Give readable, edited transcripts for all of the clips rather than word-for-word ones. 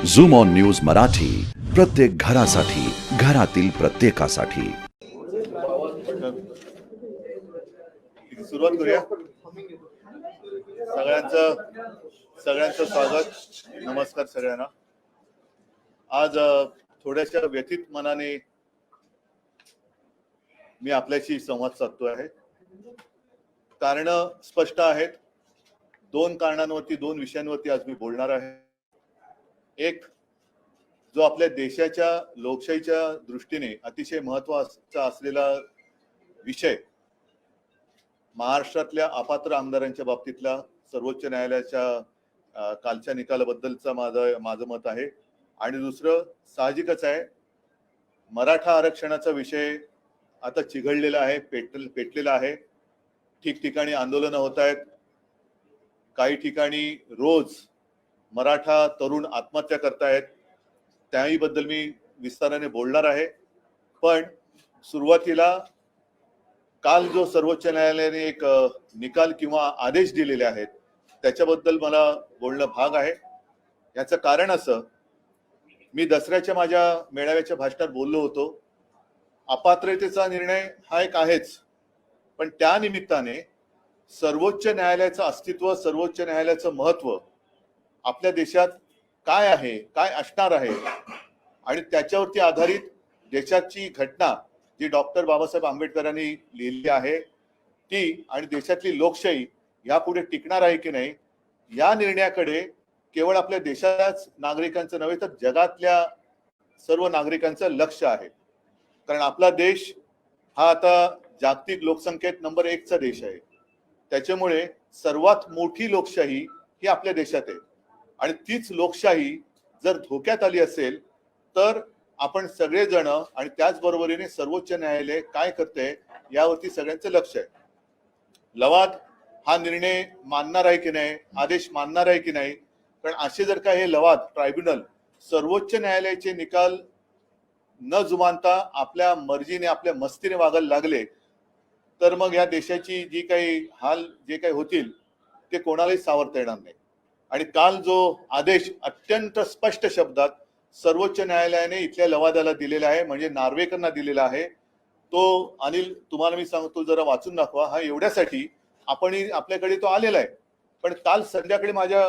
Zoom on news Marathi, प्रत्येक घरासाठी, घरातील प्रत्येकासाठी. सुरुवात करूया. सगळ्यांचं स्वागत. नमस्कार सगळ्यांना. आज थोड्याशा व्यथित मनाने मी आपल्याशी संवाद साधतो आहे. कारण स्पष्ट आहेत. दोन कारणांवरती, दोन विषयांवरती आज मी बोलणार आहे. एक, जो आपल्या देशाच्या लोकशाहीच्या दृष्टीने अतिशय महत्त्वाचा असलेला विषय, महाराष्ट्रातल्या अपात्र आमदारांच्या बाबतीतला सर्वोच्च न्यायालयाच्या कालच्या निकालाबद्दलचा माझं मत आहे. आणि दुसरं साहजिकच आहे, मराठा आरक्षणाचा विषय आता चिघळलेला आहे, पेटलेला आहे. ठिकठिकाणी आंदोलनं होत आहेत. काही ठिकाणी रोज मराठा तरुण आत्महत्या करतायत. त्याही बद्दल मी विस्ताराने बोलणार आहे. पण सुरुवातीला काल जो सर्वोच्च न्यायालयाने एक निकाल किंवा आदेश दिलेले आहेत त्याच्याबद्दल मला बोलणं भाग आहे. याचं कारण असं, मी दसऱ्याच्या माझ्या मेळाव्याच्या भाषणात बोललो होतो, अपात्रतेचा निर्णय हा एक आहेच, पण त्या निमित्ताने सर्वोच्च न्यायालयाचं अस्तित्व, सर्वोच्च न्यायालयाचं महत्व आपल्या देशात काय आहे, काय असणार आहे, आणि त्याच्यावरती आधारित देशाची घटना जी डॉक्टर बाबासाहेब आंबेडकरांनी लिहिली आहे ती, आणि देशातली लोकशाही यापुढे टिकणार आहे की नाही, या निर्णयाकडे केवळ आपल्या देशाच्याच नागरिकांचं नव्हे तर जगातल्या सर्व नागरिकांचं लक्ष आहे. कारण आपला देश हा आता जागतिक लोकसंख्येत नंबर 1 चा देश आहे. त्याच्यामुळे सर्वात मोठी लोकशाही ही आपल्या देशात आहे. आणि तीच लोकशाही जर धोक्यात आली असेल तर आपण सगळेजण आणि त्याचबरोबरीने सर्वोच्च न्यायालय काय करते यावरती सगळ्यांचं लक्ष आहे. लवाद हा निर्णय मानणार आहे की नाही, आदेश मानणार आहे की नाही. कारण असे जर का हे लवाद ट्रायब्युनल सर्वोच्च न्यायालयाचे निकाल न जुमानता आपल्या मर्जीने, आपल्या मस्तीने वागायला लागले तर मग या देशाची जी काही हाल जे काही होतील ते कोणालाही सावरता येणार नाही. आणि काल जो आदेश अत्यंत स्पष्ट शब्दात सर्वोच्च न्यायालयाने इथल्या लवादाला दिलेला आहे, म्हणजे नार्वेकरांना दिलेला आहे, तो अनिल तुम्हाला मी सांगतो, जरा वाचून दाखवा. हा एवढ्यासाठी आपण आपल्याकडे तो आलेला आहे. पण काल संध्याकाळी माझ्या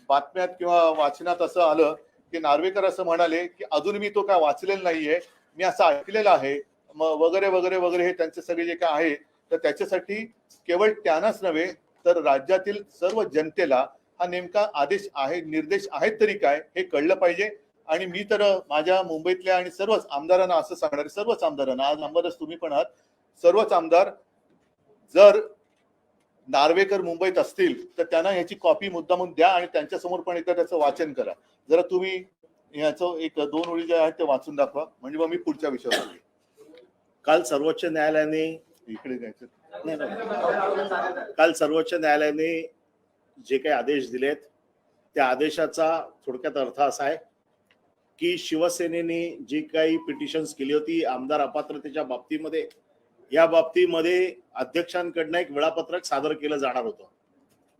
बातम्यात किंवा वाचनात असं आलं की नार्वेकर असं म्हणाले की अजून मी तो काय वाचलेला नाहीये, मी असं ऐकलेलं आहे वगैरे वगैरे वगैरे. हे त्यांचे सगळे जे काय आहे, तर त्याच्यासाठी केवळ त्यांनाच नव्हे तर राज्यातील सर्व जनतेला हा नेमका आदेश आहे, निर्देश आहेत तरी काय हे कळलं पाहिजे. आणि मी तर माझ्या मुंबईतल्या आणि सर्वच आमदारांना असं सांगणार, सर्वच आमदारांना, आज आमदारच तुम्ही पण आहात, सर्वच आमदार जर नार्वेकर मुंबईत असतील तर त्यांना ह्याची कॉपी मुद्दामून द्या आणि त्यांच्या समोर पण एकदा त्याचं वाचन करा. जरा तुम्ही ह्याचं एक दोन ओळी जे आहेत ते वाचून दाखवा, म्हणजे मग मी पुढच्या विषयावर बोलेन. काल सर्वोच्च न्यायालयाने इकडे जायचं काल सर्वोच्च न्यायालयाने जे काही आदेश दिलेत त्या आदेशाचा थोडक्यात अर्थ असा आहे की शिवसेनेने जी काही पिटिशन्स केली होती आमदार अपात्रतेच्या बाबतीमध्ये, या बाबतीमध्ये अध्यक्षांकडनं एक वेळापत्रक सादर केलं जाणार होतं.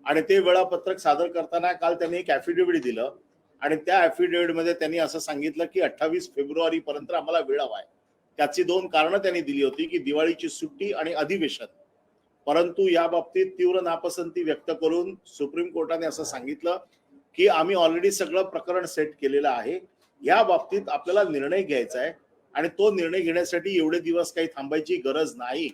आणि ते वेळापत्रक सादर करताना काल त्यांनी एक ऍफिडेव्हिट दिलं आणि त्या ऍफिडेव्हिटमध्ये त्यांनी असं सांगितलं की 28 फेब्रुवारी पर्यंत आम्हाला वेळ हवाय. त्याची दोन कारणं त्यांनी दिली होती की दिवाळीची सुट्टी आणि अधिवेशन. परंतु या बाबतीत तीव्र नापसंती व्यक्त करून सुप्रीम कोर्टाने असं सांगितलं की आम्ही ऑलरेडी सगळं प्रकरण सेट केलेलं आहे, या बाबतीत आपल्याला निर्णय घ्यायचा आहे आणि तो निर्णय घेण्यासाठी एवढे दिवस काही थांबायची गरज नाही.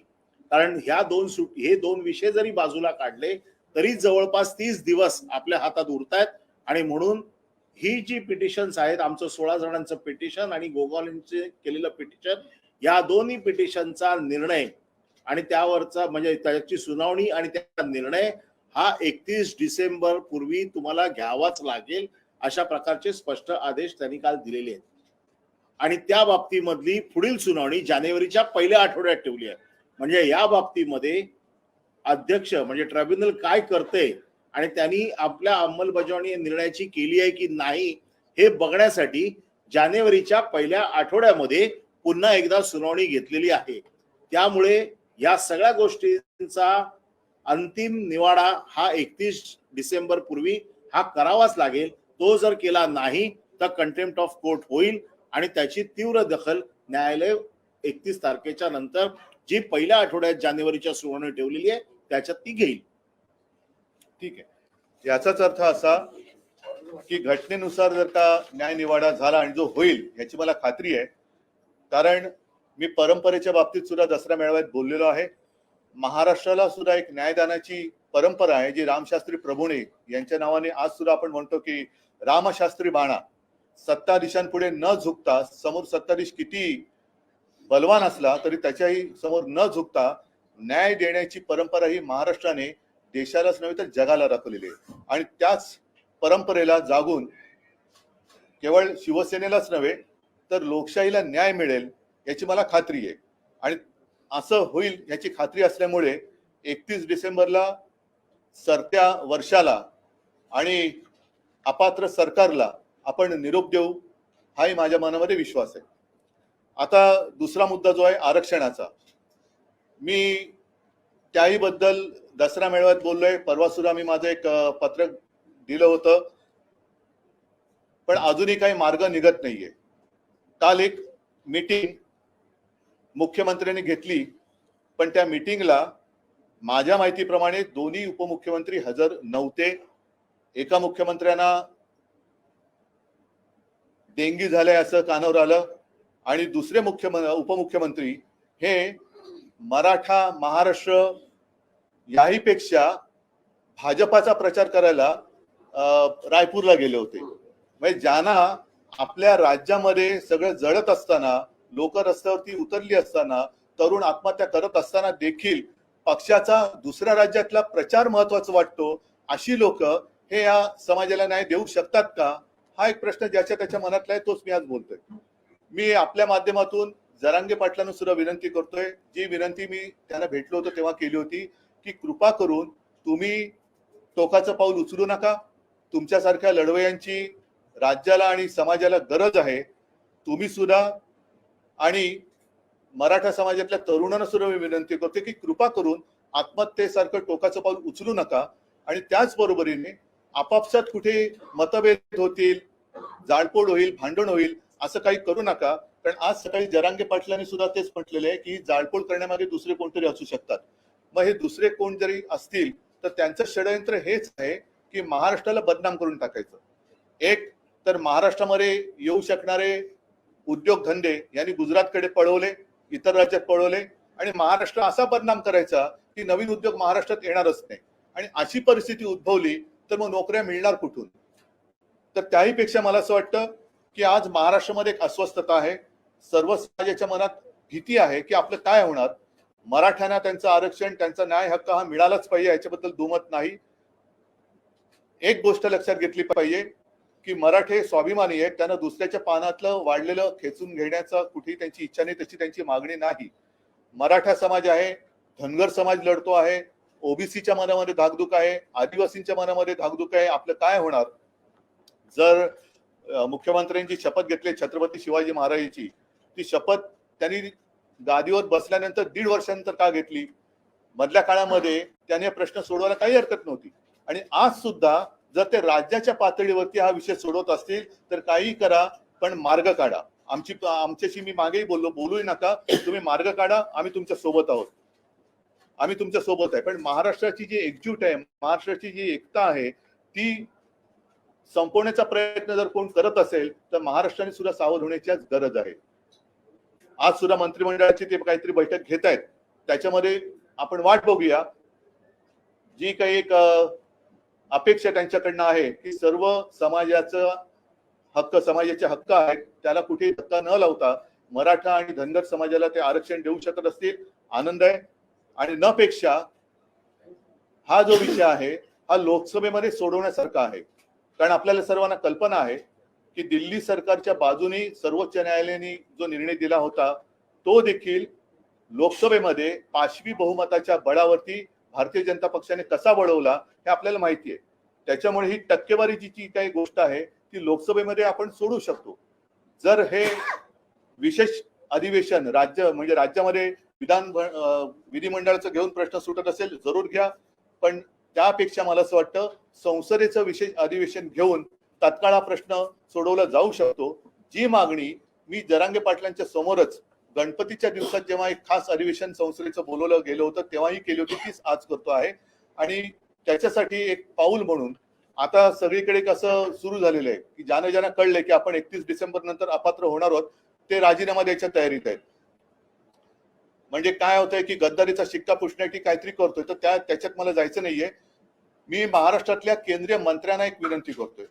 कारण हे दोन विषय जरी बाजूला काढले तरी जवळपास 30 दिवस आपल्या हातात उरतायत. आणि म्हणून ही जी पिटिशन्स आहेत, आमचं 16 जणांचं पिटिशन आणि गोगावलेंचे केलेलं पिटिशन, या दोन्ही पिटिशनचा निर्णय आणि त्यावरचा म्हणजे त्याची सुनावणी आणि त्याचा निर्णय हा 31 डिसेंबर पूर्वी तुम्हाला घ्यावाच लागेल, अशा प्रकारचे स्पष्ट आदेश त्यांनी काल दिलेले आहेत. आणि त्या बाबतीमधली पुढील सुनावणी जानेवारीच्या पहिल्या आठवड्यात ठेवली आहे. म्हणजे या बाबतीमध्ये अध्यक्ष म्हणजे ट्रायब्युनल काय करते आणि त्यांनी आपल्या अंमलबजावणी निर्णयाची केली आहे की नाही हे बघण्यासाठी जानेवारीच्या पहिल्या आठवड्यामध्ये पुन्हा एकदा सुनावणी घेतलेली आहे. त्यामुळे या सगळ्या गोष्टींचा अंतिम निवाडा हा 31 डिसेंबर पूर्वी हा करावाच लागेल. तो जर केला नाही तर कंटेम्प्ट ऑफ कोर्ट होईल आणि त्याची तीव्र दखल न्यायालय 31 तारखेच्या नंतर जी पहिल्या आठवड्यात जानेवारीच्या सुनावणी ठेवलेली आहे त्याच्यात ती घेईल. ठीक आहे. याचाच अर्थ असा की घटनेनुसार जर का न्याय निवाडा झाला आणि जो होईल याची मला खात्री आहे, कारण मी परंपरेच्या बाबतीत सुद्धा दसरा मेळाव्यात बोललेलो आहे. महाराष्ट्राला सुद्धा एक न्यायदानाची परंपरा आहे जी रामशास्त्री प्रभुणे यांच्या नावाने आज सुद्धा आपण म्हणतो की रामशास्त्री बाणा, सत्ताधीशांपुढे न झुकता, समोर सत्ताधीश किती बलवान असला तरी त्याच्याही समोर न झुकता न्याय देण्याची परंपरा ही महाराष्ट्राने देशालाच नव्हे तर जगाला दाखवलेली आहे. आणि त्याच परंपरेला जागून केवळ शिवसेनेलाच नव्हे तर लोकशाहीला न्याय मिळेल याची मला खात्री आहे. आणि असं होईल याची खात्री असल्यामुळे 31 डिसेंबरला सरत्या वर्षाला आणि अपात्र सरकारला आपण निरोप देऊ, हाही माझ्या मनामध्ये विश्वास आहे. आता दुसरा मुद्दा जो आहे आरक्षणाचा, मी त्याही बद्दल दसरा मेळाव्यात बोललोय. परवा सुद्धा मी माझं एक पत्रक दिलं होतं, पण अजूनही काही मार्ग निघत नाहीये. काल एक मीटिंग मुख्यमंत्र्यांनी घेतली, पण त्या मीटिंगला माझ्या माहितीप्रमाणे दोन्ही उपमुख्यमंत्री हजर नव्हते. एका मुख्यमंत्र्यांना डेंगी झालंय असं कानावर आलं आणि दुसरे उपमुख्यमंत्री हे मराठा महाराष्ट्र याही पेक्षा भाजपाचा प्रचार करायला रायपूरला गेले होते. म्हणजे ज्यांना आपल्या राज्यामध्ये सगळं जळत असताना, लोक रस्त्यावरती उतरली असताना, तरुण आत्महत्या करत असताना देखील पक्षाचा दुसऱ्या राज्यातला प्रचार महत्वाचा वाटतो, अशी लोक हे या समाजाला न्याय देऊ शकतात का? हा एक प्रश्न ज्याच्या त्याच्या मनातला आहे, तोच मी आज बोलतोय. मी आपल्या माध्यमातून जरांगे पाटलांना सुद्धा विनंती करतोय, जी विनंती मी त्यांना भेटलो होतो तेव्हा केली होती, की कृपा करून तुम्ही टोकाचं पाऊल उचलू नका. तुमच्यासारख्या लढवयांची राज्याला आणि समाजाला गरज आहे. तुम्ही सुद्धा आणि मराठा समाजातल्या तरुणांना सुद्धा मी विनंती करते की कृपा करून आत्महत्येसारखं टोकाचं पाऊल उचलू नका. आणि त्याच बरोबरीने आपापसात कुठे मतभेद होतील, जाळपोळ होईल, भांडण होईल असं काही करू नका. कारण आज सकाळी जरांगे पाटलांनी सुद्धा तेच म्हटलेलं आहे की जाळपोळ करण्यामागे दुसरे कोणतरी असू शकतात. मग हे दुसरे कोण जरी असतील तर त्यांचं षडयंत्र हेच आहे की महाराष्ट्राला बदनाम करून टाकायचं. एक तर महाराष्ट्रामध्ये येऊ शकणारे उद्योगधंदे यांनी गुजरातकडे पळवले, इतर राज्यात पळवले आणि महाराष्ट्र असा बदनाम करायचा की नवीन उद्योग महाराष्ट्रात येणारच नाही. आणि अशी परिस्थिती उद्भवली तर मग नोकऱ्या मिळणार कुठून? तर त्याही पेक्षा मला असं वाटतं की आज महाराष्ट्रामध्ये एक अस्वस्थता आहे, सर्व समाजाच्या मनात भीती आहे की आपलं काय होणार. मराठ्यांना त्यांचं आरक्षण, त्यांचा न्याय हक्क हा मिळालाच पाहिजे, याच्याबद्दल दुमत नाही. एक गोष्ट लक्षात घेतली पाहिजे की मराठे स्वाभिमानी आहेत, त्यांना दुसऱ्याच्या पानातलं वाढलेलं खेचून घेण्याचा कुठेही त्यांची इच्छा नाही, तशी त्यांची मागणी नाही. मराठा समाज आहे, धनगर समाज लढतो आहे, ओबीसीच्या मनामध्ये धाकधूक आहे, आदिवासींच्या मनामध्ये धाकधूक आहे. आपलं काय होणार जर मुख्यमंत्र्यांची शपथ घेतली छत्रपती शिवाजी महाराजांची, ती शपथ त्यांनी गादीवर बसल्यानंतर 1.5 वर्षानंतर का घेतली? मधल्या काळामध्ये त्याने प्रश्न सोडवायला काही हरकत नव्हती. आणि आज सुद्धा जर ते राज्याच्या पातळीवरती हा विषय सोडवत असतील तर काही करा, पण मार्ग काढा. आमच्याशी मी मागेही बोलूही नका, तुम्ही मार्ग काढा, आम्ही तुमच्या सोबत आहोत, आम्ही तुमच्या सोबत आहे. पण महाराष्ट्राची जी एकजूट आहे, महाराष्ट्राची जी एकता आहे, ती संपवण्याचा प्रयत्न जर कोण करत असेल तर महाराष्ट्राने सुद्धा सावध होण्याची आज गरज आहे. आज सुद्धा मंत्रिमंडळाची ते काहीतरी बैठक घेत आहेत, त्याच्यामध्ये आपण वाट बघूया. जी काही एक अपेक्षा त्यांच्याकडनं आहे की सर्व समाजाचं हक्क, समाजाचे हक्क आहेत, त्याला कुठेही धक्का न लावता मराठा आणि धनगर समाजाला ते आरक्षण देऊ शकत असतील, आनंद आहे. आणि न पेक्षा हा जो विषय आहे हा लोकसभेमध्ये सोडवण्यासारखा आहे. कारण आपल्याला सर्वांना कल्पना आहे की दिल्ली सरकारच्या बाजूने सर्वोच्च न्यायालयाने जो निर्णय दिला होता तो देखील लोकसभेमध्ये पाशवी बहुमताच्या बळावरती भारतीय जनता पक्षाने कसा वळवला हे आपल्याला माहिती आहे. त्याच्यामुळे ही टक्केवारीची जी काही गोष्ट आहे ती लोकसभेमध्ये आपण सोडू शकतो. जर हे विशेष अधिवेशन राज्यामध्ये विधिमंडळाचं घेऊन प्रश्न सुटत असेल जरूर घ्या, पण त्यापेक्षा मला असं वाटतं संसदेचं विशेष अधिवेशन घेऊन तात्काळ हा प्रश्न सोडवला जाऊ शकतो. जी मागणी मी जरांगे पाटलांच्या समोरच गणपतीच्या दिवसात जेव्हा एक खास अधिवेशन संसदेचं बोलवलं गेलं होतं तेव्हाही केली होती, तीच आज करतो आहे. आणि त्याच्यासाठी एक पाऊल म्हणून आता सगळीकडे कसं सुरू झालेलं आहे की ज्यानं ज्यांना कळलंय की आपण 31 डिसेंबर नंतर अपात्र होणार आहोत ते राजीनामा द्यायच्या तयारीत आहेत. म्हणजे काय होतंय की गद्दारीचा शिक्का पुसण्यासाठी काहीतरी करतोय, तर त्याच्यात मला जायचं नाहीये. मी महाराष्ट्रातल्या केंद्रीय मंत्र्यांना एक विनंती करतोय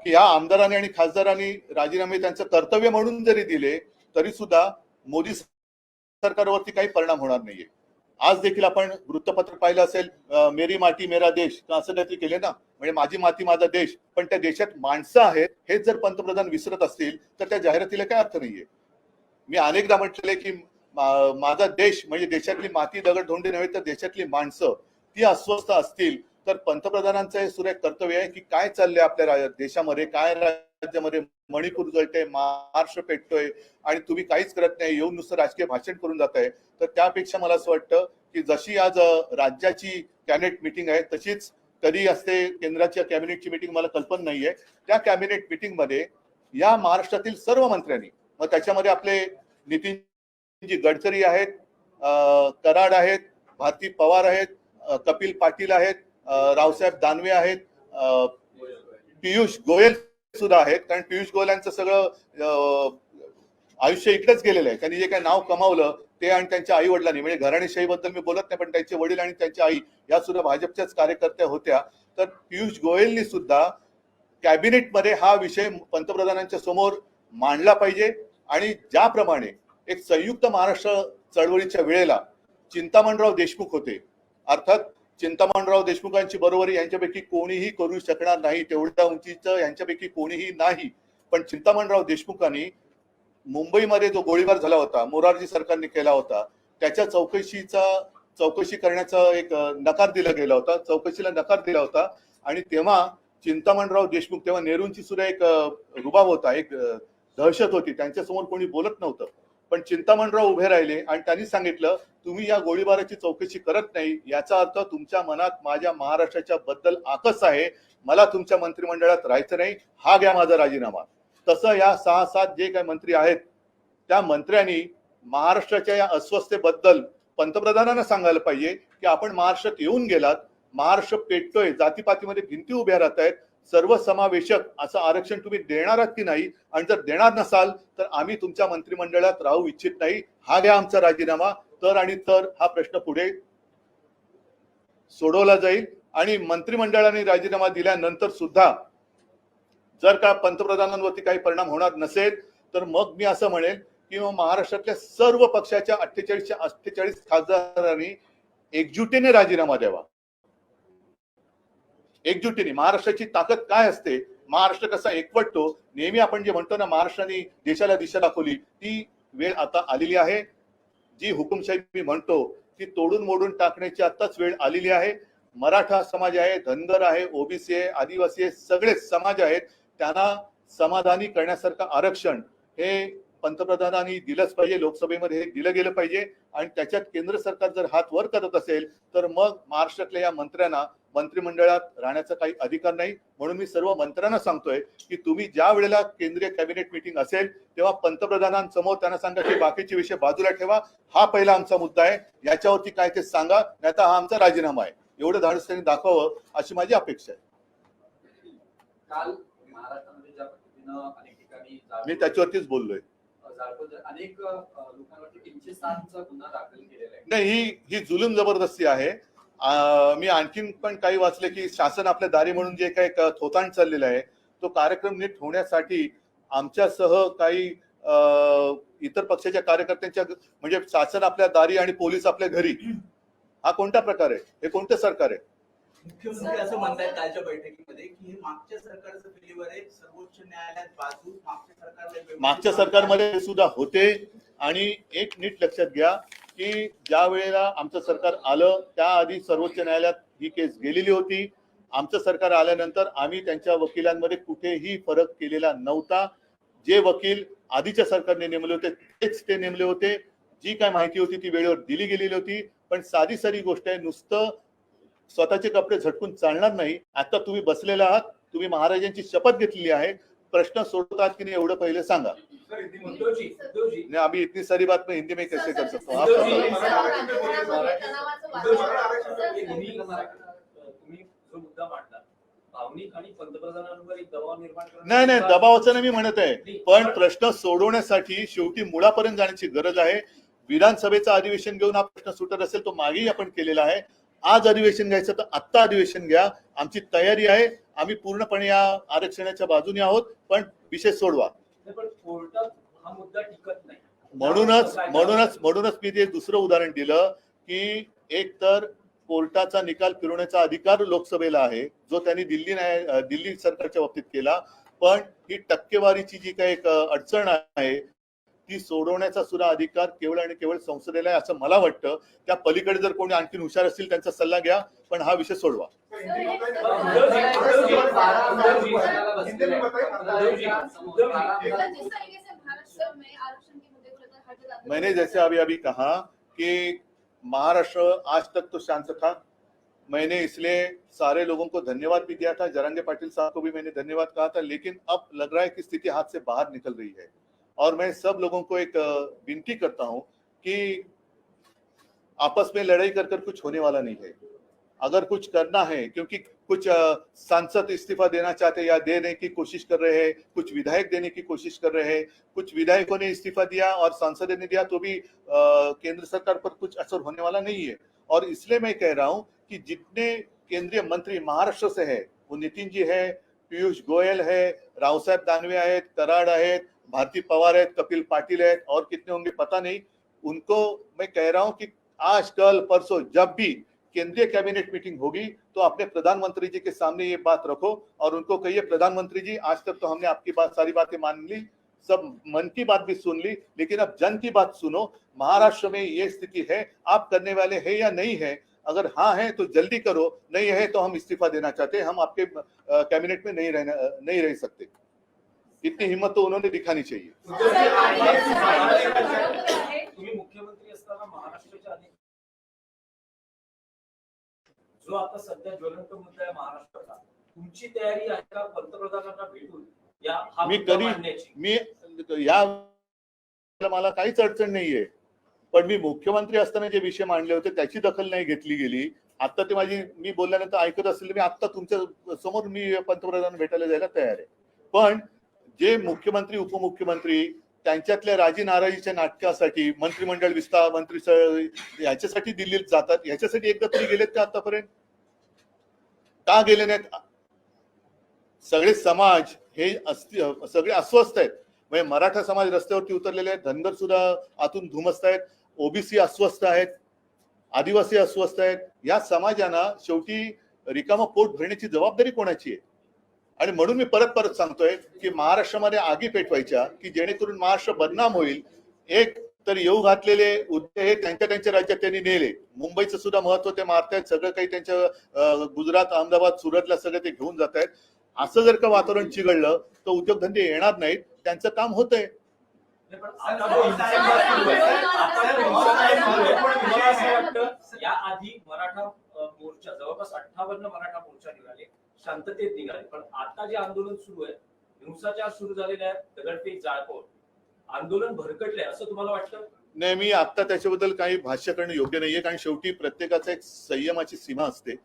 की या आमदारांनी आणि खासदारांनी राजीनामे त्यांचं कर्तव्य म्हणून जरी दिले तरी सुद्धा मोदी सरकारवरती काही परिणाम होणार नाहीये. आज देखील आपण वृत्तपत्र पाहिलं असेल, मेरी माती मेरा देश असं काहीतरी केले ना, म्हणजे माझी माती माझा देश. पण त्या देशात माणसं आहेत हेच जर पंतप्रधान विसरत असतील तर त्या जाहिरातीला काय अर्थ नाहीये. मी अनेकदा म्हटलेले की माझा देश म्हणजे देशातली माती दगड धोंडी नव्हे तर देशातली माणसं ती अस्वस्थ असतील तर पंतप्रधानांचं हे सुरेख कर्तव्य आहे की काय चाललंय आपल्या देशामध्ये, काय राज्यामध्ये मणिपूर जळतंय, महाराष्ट्र पेटतोय आणि तुम्ही काहीच करत नाही, येऊन नुसतं राजकीय भाषण करून जात आहे. तर त्यापेक्षा मला असं वाटतं की जशी आज राज्याची कॅबिनेट मिटिंग आहे तशीच कधी असते केंद्राच्या कॅबिनेटची मिटिंग मला कल्पना नाहीये. त्या कॅबिनेट मिटिंग मध्ये या महाराष्ट्रातील सर्व मंत्र्यांनी, मग त्याच्यामध्ये आपले नितीनजी गडकरी आहेत, कराड आहेत, भारती पवार आहेत, कपिल पाटील आहेत, रावसाहेब दानवे आहेत, पियुष गोयल सुद्धा आहेत. कारण पियुष गोयल यांचं सगळं आयुष्य इकडेच गेलेलं आहे. त्यांनी जे काही नाव कमावलं ते आणि त्यांच्या आई वडिलांनी, म्हणजे घराणेशाही बद्दल मी बोलत नाही पण त्यांचे वडील आणि त्यांची आई या सुद्धा भाजपच्याच कार्यकर्त्या होत्या. तर पियुष गोयलनी सुद्धा कॅबिनेटमध्ये हा विषय पंतप्रधानांच्या समोर मांडला पाहिजे. आणि ज्याप्रमाणे एक संयुक्त महाराष्ट्र चळवळीच्या वेळेला चिंतामणराव देशमुख होते, अर्थात चिंतामणराव देशमुखांची बरोबरी यांच्यापैकी कोणीही करू शकणार नाही, तेवढ्या उंचीचं यांच्यापैकी कोणीही नाही. पण चिंतामणराव देशमुखांनी मुंबईमध्ये जो गोळीबार झाला होता, मोरारजी सरकारने केला होता, त्याच्या चौकशी करण्याचा एक नकार दिला गेला होता, चौकशीला नकार दिला होता. आणि तेव्हा चिंतामणराव देशमुख, तेव्हा नेहरूंची सुद्धा एक रुबाब होता, एक दहशत होती, त्यांच्यासमोर कोणी बोलत नव्हतं. पण चिंतामणराव उभे राहिले आणि त्यांनी सांगितलं तुम्ही या गोळीबाराची चौकशी करत नाही याचा अर्थ तुमच्या मनात माझ्या महाराष्ट्राच्या बद्दल आकस आहे, मला तुमच्या मंत्रिमंडळात राहायचं नाही, हा घ्या माझा राजीनामा. तसं या 6-7 जे काही मंत्री आहेत त्या मंत्र्यांनी महाराष्ट्राच्या या अस्वस्थतेबद्दल पंतप्रधानांना सांगायला पाहिजे की आपण महाराष्ट्रात येऊन गेलात, महाराष्ट्र पेटतोय, जातीपातीमध्ये भिंती उभ्या राहत आहेत, सर्वसमावेशक असं आरक्षण तुम्ही देणार आहात की नाही, आणि जर देणार नसाल तर आम्ही तुमच्या मंत्रिमंडळात राहू इच्छित नाही, हा घ्या आमचा राजीनामा. तर आणि तर हा प्रश्न पुढे सोडवला जाईल. आणि मंत्रिमंडळाने राजीनामा दिल्यानंतर सुद्धा जर का पंतप्रधानांवरती काही परिणाम होणार नसेल तर मग मी असं म्हणेल की महाराष्ट्रातल्या सर्व पक्षाच्या 48 खासदारांनी एकजुटीने राजीनामा द्यावा. एकजुटीने. महाराष्ट्राची ताकद काय असते, महाराष्ट्र कसा एकवटतो, नेहमी आपण जे म्हणतो ना महाराष्ट्राने देशाला दिशा दाखवली, ती वेळ आता आलेली आहे. जी हुकुमशाही मी म्हणतो ती तोडून मोडून टाकण्याची आताच वेळ आलेली आहे. मराठा समाज आहे, धनगर आहे, ओबीसी आहे, आदिवासी आहे, सगळे समाज आहेत, त्यांना समाधानी करण्यासारखं आरक्षण हे पंतप्रधानांनी दिलंच पाहिजे, लोकसभेमध्ये हे दिलं गेलं पाहिजे. आणि त्याच्यात केंद्र सरकार जर हात वर करत असेल तर मग महाराष्ट्रातल्या या मंत्र्यांना मंत्रिमंडळात राहण्याचा काही अधिकार नाही. म्हणून मी सर्व मंत्र्यांना सांगतोय की तुम्ही ज्या वेळेला केंद्रीय कॅबिनेट मिटिंग असेल तेव्हा पंतप्रधानांसमोर त्यांना सांगा की बाकीचे विषय बाजूला ठेवा, हा पहिला आमचा मुद्दा आहे, याच्यावरती काय ते सांगा, नाही तर हा आमचा राजीनामा आहे. एवढं धाडस त्यांनी दाखवावं अशी माझी अपेक्षा आहे. काल महाराष्ट्रामध्ये ज्या पद्धतीनं अनेक ठिकाणी मी त्याच्यावरतीच बोललोय. अनेक लोकांवरती 307चा गुन्हा दाखल केलेला आहे. नाही, ही जुलूम जबरदस्ती आहे. मी आणखीन पण काही वाचले की शासन आपल्या दारी म्हणून जे काही थोतांड चाललेला आहे तो कार्यक्रम नीट होण्यासाठी आमच्यासह काही इतर पक्षाच्या कार्यकर्त्यांच्या, म्हणजे शासन आपल्या दारी आणि पोलीस आपल्या घरी, हा कोणता प्रकार आहे, हे कोणतं सरकार आहे? मुख्यमंत्री असं म्हणतात कालच्या बैठकीमध्ये की हे मागच्या सरकारचं फेल्युअर आहे, सर्वोच्च न्यायालयात बाजू मागच्या सरकारमध्ये सुद्धा होते. आणि एक नीट लक्षात घ्या की ज्या वेळेला आमचं सरकार आलं त्याआधी सर्वोच्च न्यायालयात ही केस गेलेली होती. आमचं सरकार आल्यानंतर आम्ही त्यांच्या वकिलांमध्ये कुठेही फरक केलेला नव्हता. जे वकील आधीच्या सरकारने नेमले होते तेच ते नेमले होते. जी काय माहिती होती ती वेळेवर दिली गेलेली होती. पण साधी गोष्ट आहे, नुसतं स्वतःचे कपडे झटकून चालणार नाही. आता तुम्ही बसलेला आहात, तुम्ही महाराजांची शपथ घेतलेली आहे, प्रश्न सोडतात की नाही एवढं पहिले सांगा. नहीं, अभी इतनी सारी बात मैं हिंदी में कैसे कर सकता हूँ? आप नाही नाही, दबावाचं नाही मी म्हणत आहे, पण प्रश्न सोडवण्यासाठी शेवटी मुळापर्यंत जाण्याची गरज आहे. विधानसभेचं अधिवेशन घेऊन हा प्रश्न सुटत असेल तो मागेही आपण केलेला आहे. आज अधिवेशन घ्यायचं तर आत्ता अधिवेशन घ्या, आमची तयारी आहे. आम्ही पूर्णपणे या आरक्षणाच्या बाजूने आहोत, पण विषय सोडवा. पण कोर्टात हा मुद्दा टिकत नाही. म्हणूनच मी ते दुसरं उदाहरण दिलं की एक तर कोर्टाचा निकाल फिरवण्याचा अधिकार लोकसभेला आहे, जो त्यांनी दिल्ली सरकारच्या बाबतीत केला. पण ही टक्केवारीची जी काही एक अडचण आहे ती सोडवण्याचा सुद्धा अधिकार केवळ आणि केवळ संसदेला आहे असं मला वाटतं. त्या पलीकडे जर कोणी आणखी हुशार असतील त्यांचा सल्ला घ्या, पण हा विषय सोडवा. मैंने जैसे अभी कहा कि महाराष्ट्र आज तक तो शांत था. मैंने इसलिए सारे लोगों को धन्यवाद भी दिया था, जरंगे पाटिल साहब को भी मैंने धन्यवाद कहा था. लेकिन अब लग रहा है कि स्थिति हाथ से बाहर निकल रही है और मैं सब लोगों को एक विनती करता हूं कि आपस में लड़ाई कर कुछ होने वाला नहीं है. अगर कुछ करना है, क्योंकि कुछ सांसद इस्तीफा देना चाहते या देने की कोशिश कर रहे हैं, कुछ विधायक देने की कोशिश कर रहे हैं, कुछ विधायकों ने इस्तीफा दिया और सांसद ने दिया तो भी केंद्र सरकार पर कुछ असर होने वाला नहीं है. और इसलिए मैं कह रहा हूं कि जितने केंद्रीय मंत्री महाराष्ट्र से है, वो नितिन जी है, पीयूष गोयल है, रावसाहेब दानवे आहेत, कराड आहेत, भारती पवार आहेत, कपिल पाटिल आहेत, और कितने होंगे पता नहीं. उनको मैं कह रहा हूं कि आज कल परसों जब भी केंद्रीय कैबिनेट मीटिंग होगी तो अपने प्रधानमंत्री जी के सामने ये बात रखो और उनको कहिए, प्रधानमंत्री जी आज तक तो हमने आपकी बात सारी बातें मान ली, सब मन की बात भी सुन ली, लेकिन अब जन की बात सुनो. महाराष्ट्र में ये स्थिति है, आप करने वाले हैं या नहीं है? अगर हाँ है तो जल्दी करो, नहीं है तो हम इस्तीफा देना चाहते हैं, हम आपके कैबिनेट में नहीं रह सकते. इतनी हिम्मत तो उन्होंने दिखानी चाहिए. तुम्ही मुख्यमंत्री असताना महाराष्ट्राच्या अनेक जो आता सध्या ज्वलंत मुद्दा आहे महाराष्ट्राचा, तुमची तयारी आहे का पंतप्रधानांना भेटून या हा मुद्दा मांडण्याची? मी या मला काहीच अडचण नाहीये, पण मी मुख्यमंत्री असताना जे विषय मांडले होते त्याची दखल नाही घेतली गेली. आता ते मी बोलल्यानंतर ऐकत असेल, मी आता तुमच्या समोर मी पंतप्रधान भेटायला जायला तयार आहे. पण जे मुख्यमंत्री उपमुख्यमंत्री त्यांच्यातल्या राजी नाराजीच्या नाटकासाठी मंत्रिमंडळ विस्तार याच्यासाठी दिल्लीत जातात, याच्यासाठी एकदा तरी गेलेत का आतापर्यंत? का गेले नाहीत? सगळे समाज हे सगळे अस्वस्थ आहेत. म्हणजे मराठा समाज रस्त्यावरती उतरलेले आहेत, धनगर सुद्धा आतून धुमसत आहेत, ओबीसी अस्वस्थ आहेत, आदिवासी अस्वस्थ आहेत. या समाजांना शेवटी रिकामं पोट भरण्याची जबाबदारी कोणाची आहे? आणि म्हणून मी परत सांगतोय की महाराष्ट्रामध्ये आगी पेटवायच्या की जेणेकरून महाराष्ट्र बदनाम होईल. एक तर येऊ घातलेले उद्योग हे त्यांच्या राज्यात त्यांनी नेले. मुंबईचं सुद्धा महत्व ते मारतायत, सगळं काही त्यांच्या गुजरात, अहमदाबाद, सुरतला सगळं ते घेऊन जात आहेत. असं जर का वातावरण चिघळलं तर उद्योगधंदे येणार नाहीत, त्यांचं काम होतंय. या आधी मराठा मोर्चा जवळपास 58 मराठा मोर्चा निघाले, शांततेत निघाले. पण आता जे आंदोलन सुरू आहे, हिंसाचार सुरू झालेले आहेत, दगडफेक, जाळपोळ, आंदोलन भरकटले असं तुम्हाला वाटतं? नाही, मी आता त्याच्याबद्दल काही भाष्य करणं योग्य नाहीये, कारण शेवटी प्रत्येकाचा एक संयमाची सीमा असते.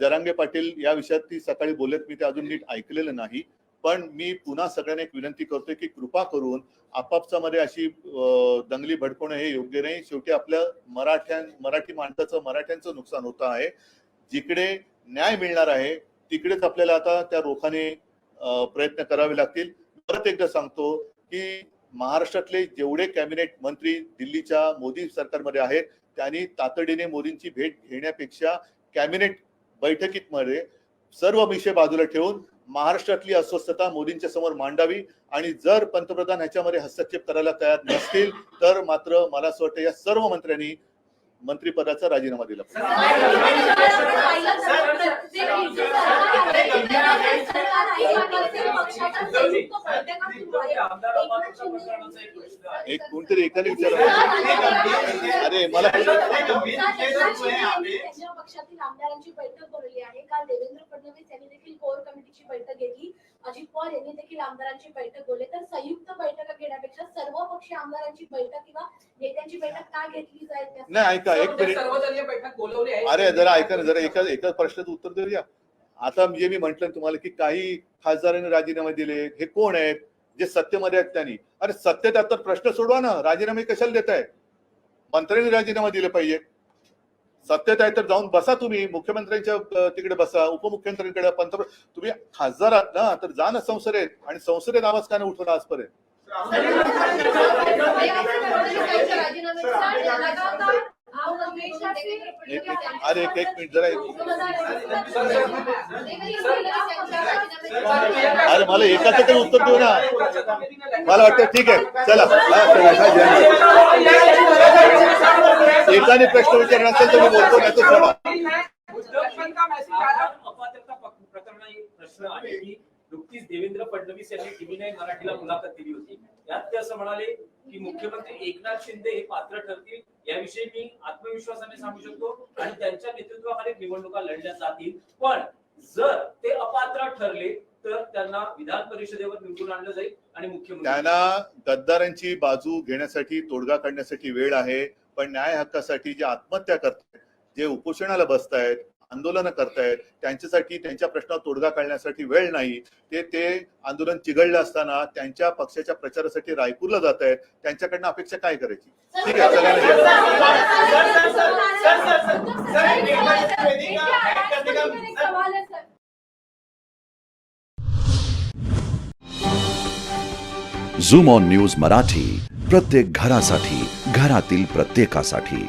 जरांगे पाटील या विषयात ती सकाळी बोलत, मी ते अजून नीट ऐकलेलं नाही. पण मी पुन्हा सगळ्यांना एक विनंती करतोय की कृपा करून आपापसामध्ये अशी दंगली भडकवणं हे योग्य नाही. शेवटी आपल्या मराठी माणसाचं, मराठ्यांचं नुकसान होत आहे. जिकडे न्याय मिळणार आहे तिकडेच आपल्याला आता त्या रोखाने प्रयत्न करावे लागतील. परत एकदा सांगतो की महाराष्ट्रातले जेवढे कॅबिनेट मंत्री दिल्लीच्या मोदी सरकारमध्ये आहेत त्यांनी तातडीने मोदींची भेट घेण्यापेक्षा कॅबिनेट बैठकीमध्ये सर्व विषय बाजूला ठेवून महाराष्ट्रातली अस्वस्थता मोदींच्या समोर मांडावी. आणि जर पंतप्रधान ह्याच्यामध्ये हस्तक्षेप करायला तयार नसतील तर मात्र मला असं वाटतं या सर्व मंत्र्यांनी मंत्रिपदाचा राजीनामा दिला पाहिजे. आमदार अपात्रता प्रकरणाचा एक प्रश्न आहे. एक कोणतरी एकाने विचारलं अरे मला त्यांच्या पक्षातील आमदारांची बैठक बोलवली आहे. काल देवेंद्र फडणवीस यांनी देखील कोर कमिटीची बैठक घेतली. अजित पवार यांनी देखील आमदारांची बैठक बोलली. तर संयुक्त बैठक घेण्यापेक्षा सर्व पक्षीय आमदारांची बैठक किंवा नेत्यांची बैठक का घेतली जाईल? नाही ऐका एक मिनिट सर्वदलीय बैठक बोलवली आहे. अरे जरा ऐका ना, जरा एका प्रश्नाचं उत्तर देऊया. आता जे मी म्हंटल तुम्हाला की काही खासदारांनी राजीनामे दिले, हे कोण आहेत जे सत्तेमध्ये आहेत त्यांनी? अरे सत्तेत आता प्रश्न सोडवा ना, राजीनामे कशाला देताय? मंत्र्यांनी राजीनामा दिले पाहिजे. सत्तेत आहे तर जाऊन बसा तुम्ही, मुख्यमंत्र्यांच्या तिकडे बसा, उपमुख्यमंत्र्यांकडे, तुम्ही खासदार आहात ना, तर जा ना संसदेत, आणि संसदेत आवाज का नाही उठवला आजपर्यंत? अरे एक मिनिट जरा अरे मला एकाचं तरी उत्तर देऊ ना. मला वाटतं ठीक आहे, चला एकाने प्रश्न विचारला असेल तर मी बोलतो, नाही तर सोडा. अपात्रता प्रकरणाचा एक प्रश्न आहे की नुकतीच देवेंद्र फडणवीस यांनी TV9 मराठीला मुलाखत दिली होती. त्यात ते असं म्हणाले की मुख्यमंत्री एकनाथ शिंदे हे पात्र ठरतील, याविषयी मी आत्मविश्वासाने सांगू शकतो, आणि त्यांच्या नेतृत्वाखाली निवडणुका लढल्या जातील. पण जर ते अपात्र ठरले तर त्यांना विधान परिषदेवर निवडून आणलं जाईल आणि मुख्यमंत्री त्यांना गद्दारांची बाजू घेण्यासाठी, तोडगा काढण्यासाठी वेळ आहे, पण न्याय हक्कासाठी जे आत्महत्या करतायत, जे उपोषणाला बसतायत, आंदोलन करतायत, त्यांच्यासाठी, त्यांच्या प्रश्नावर तोडगा काढण्यासाठी वेळ नाही. ते आंदोलन चिघळलं असताना त्यांच्या पक्षाच्या प्रचारासाठी रायपूरला जात आहेत. त्यांच्याकडनं अपेक्षा काय करायची? ठीक आहे, सगळ्यांना झूम ऑन न्यूज मराठी, प्रत्येक घरासाठी, घरातील प्रत्येकासाठी.